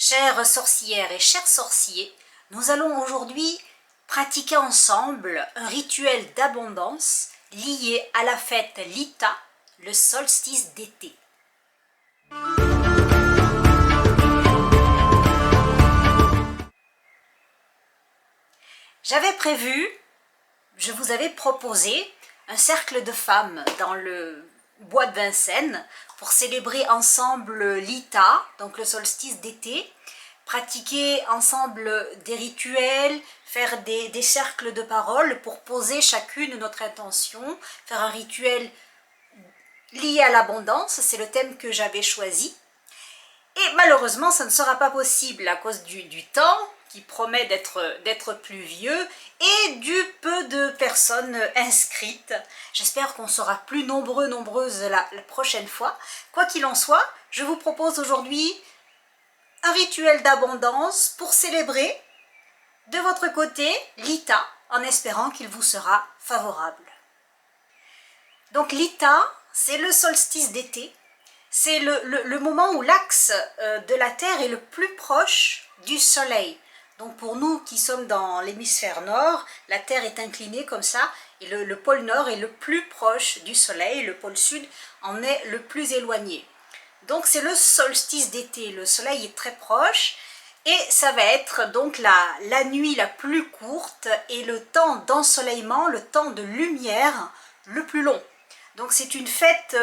Chères sorcières et chers sorciers, nous allons aujourd'hui pratiquer ensemble un rituel d'abondance lié à la fête Lita, le solstice d'été. J'avais prévu, je vous avais proposé un cercle de femmes dans le bois de Vincennes pour célébrer ensemble Lita, donc le solstice d'été, pratiquer ensemble des rituels, faire des cercles de parole pour poser chacune notre intention, faire un rituel lié à l'abondance, c'est le thème que j'avais choisi. Et malheureusement, ça ne sera pas possible à cause du temps qui promet d'être pluvieux et du peu de personnes inscrites. J'espère qu'on sera plus nombreuses la prochaine fois. Quoi qu'il en soit, je vous propose aujourd'hui un rituel d'abondance pour célébrer de votre côté Lita, en espérant qu'il vous sera favorable. Donc Lita, c'est le solstice d'été. C'est le moment où l'axe de la Terre est le plus proche du Soleil. Donc pour nous qui sommes dans l'hémisphère nord, la Terre est inclinée comme ça, et le pôle nord est le plus proche du Soleil, le pôle sud en est le plus éloigné. Donc c'est le solstice d'été, le Soleil est très proche, et ça va être donc la nuit la plus courte, et le temps d'ensoleillement, le temps de lumière le plus long. Donc c'est une fête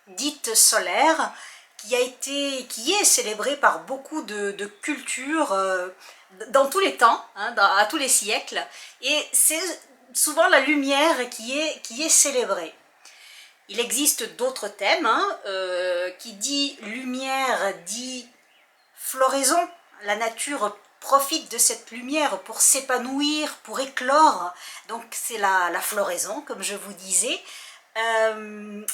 dite solaire, qui est célébrée par beaucoup de cultures dans tous les temps, hein, à tous les siècles, et c'est souvent la lumière qui est célébrée. Il existe d'autres thèmes, hein, qui dit lumière, dit floraison. La nature profite de cette lumière pour s'épanouir, pour éclore, donc c'est la floraison, comme je vous disais.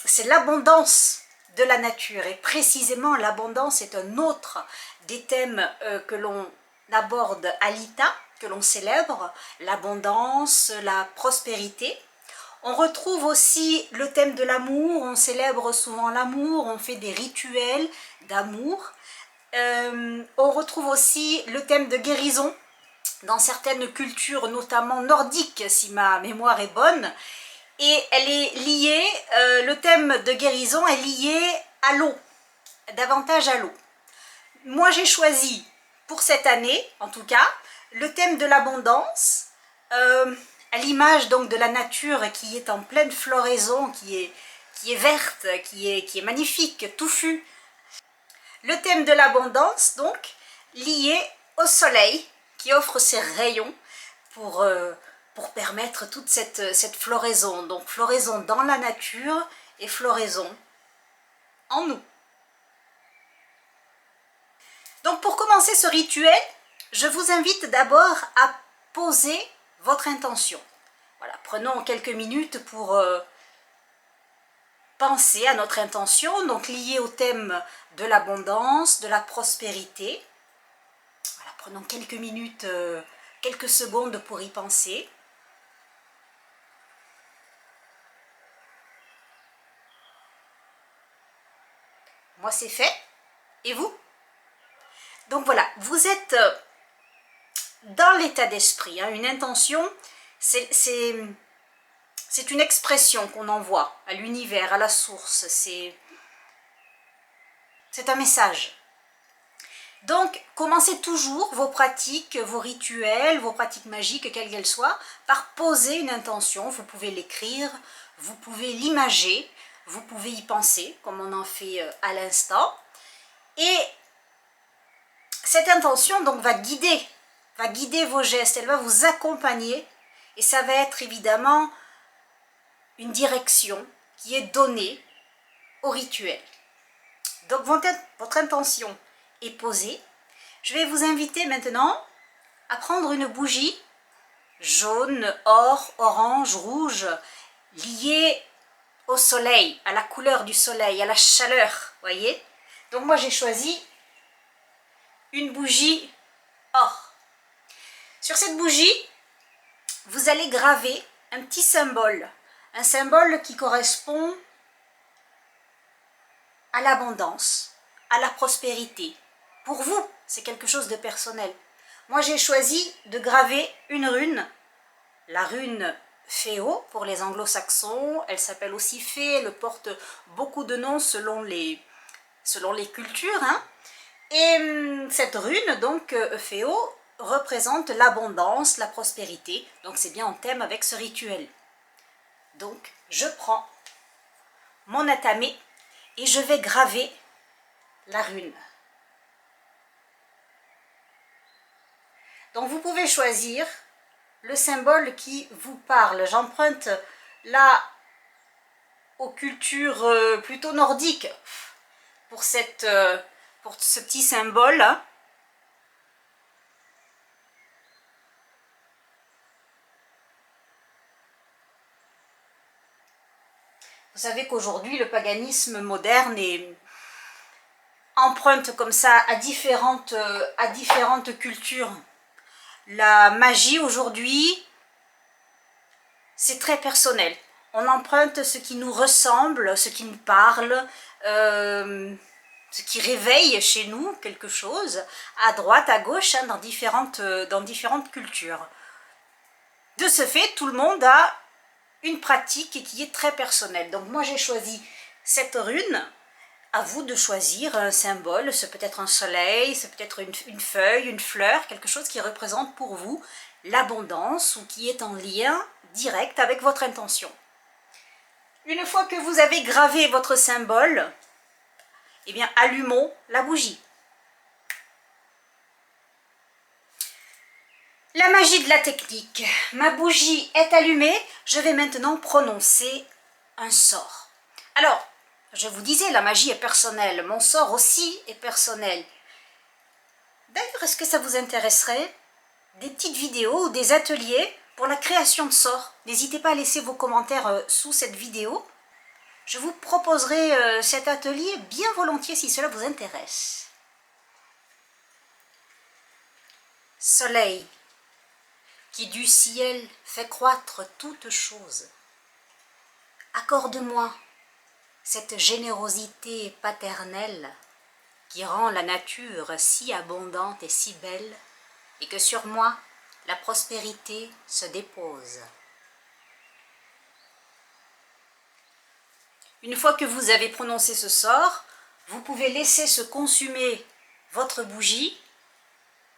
C'est l'abondance de la nature, et précisément l'abondance est un autre des thèmes que l'on aborde à Lita, que l'on célèbre, l'abondance, la prospérité. On retrouve aussi le thème de l'amour, on célèbre souvent l'amour, on fait des rituels d'amour. On retrouve aussi le thème de guérison dans certaines cultures, notamment nordiques, si ma mémoire est bonne. Et elle est liée, le thème de guérison est lié à l'eau, davantage à l'eau. Moi j'ai choisi, pour cette année en tout cas, le thème de l'abondance, à l'image donc de la nature qui est en pleine floraison, qui est verte, qui est magnifique, touffue. Le thème de l'abondance donc, lié au soleil, qui offre ses rayons pour permettre toute cette floraison. Donc floraison dans la nature et floraison en nous. Donc pour commencer ce rituel, je vous invite d'abord à poser votre intention. Voilà, prenons quelques minutes pour penser à notre intention, donc liée au thème de l'abondance, de la prospérité. Voilà, prenons quelques minutes, quelques secondes pour y penser. Moi c'est fait, et vous? Donc voilà, vous êtes dans l'état d'esprit, hein, une intention, c'est une expression qu'on envoie à l'univers, à la source, c'est un message. Donc, commencez toujours vos pratiques, vos rituels, vos pratiques magiques, quelles qu'elles soient, par poser une intention. Vous pouvez l'écrire, vous pouvez l'imager, vous pouvez y penser, comme on en fait à l'instant. Et cette intention donc va guider vos gestes, elle va vous accompagner, et ça va être évidemment une direction qui est donnée au rituel. Donc votre intention est posée. Je vais vous inviter maintenant à prendre une bougie jaune, or, orange, rouge, liée au soleil, à la couleur du soleil, à la chaleur, voyez. Donc moi j'ai choisi une bougie or. Sur cette bougie, vous allez graver un petit symbole, un symbole qui correspond à l'abondance, à la prospérité, pour vous, c'est quelque chose de personnel. Moi, j'ai choisi de graver une rune, la rune Féo pour les anglo-saxons. Elle s'appelle aussi Fée, elle porte beaucoup de noms selon les cultures. Hein. Et cette rune, donc Féo, représente l'abondance, la prospérité. Donc c'est bien en thème avec ce rituel. Donc je prends mon atame et je vais graver la rune. Donc vous pouvez choisir le symbole qui vous parle. J'emprunte là aux cultures plutôt nordiques pour ce petit symbole. Vous savez qu'aujourd'hui, le paganisme moderne emprunte comme ça à différentes cultures. La magie aujourd'hui, c'est très personnel. On emprunte ce qui nous ressemble, ce qui nous parle, ce qui réveille chez nous quelque chose, à droite, à gauche, hein, dans différentes cultures. De ce fait, tout le monde a une pratique qui est très personnelle. Donc moi j'ai choisi cette rune, à vous de choisir un symbole, c'est peut-être un soleil, c'est peut-être une feuille, une fleur, quelque chose qui représente pour vous l'abondance ou qui est en lien direct avec votre intention. Une fois que vous avez gravé votre symbole, eh bien allumons la bougie. La magie de la technique. Ma bougie est allumée, je vais maintenant prononcer un sort. Alors, je vous disais, la magie est personnelle, mon sort aussi est personnel. D'ailleurs, est-ce que ça vous intéresserait des petites vidéos ou des ateliers pour la création de sorts? N'hésitez pas à laisser vos commentaires sous cette vidéo. Je vous proposerai cet atelier bien volontiers si cela vous intéresse. Soleil, qui du ciel fait croître toute chose, accorde-moi cette générosité paternelle qui rend la nature si abondante et si belle, et que sur moi la prospérité se dépose. Une fois que vous avez prononcé ce sort, vous pouvez laisser se consumer votre bougie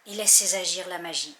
et laisser agir la magie.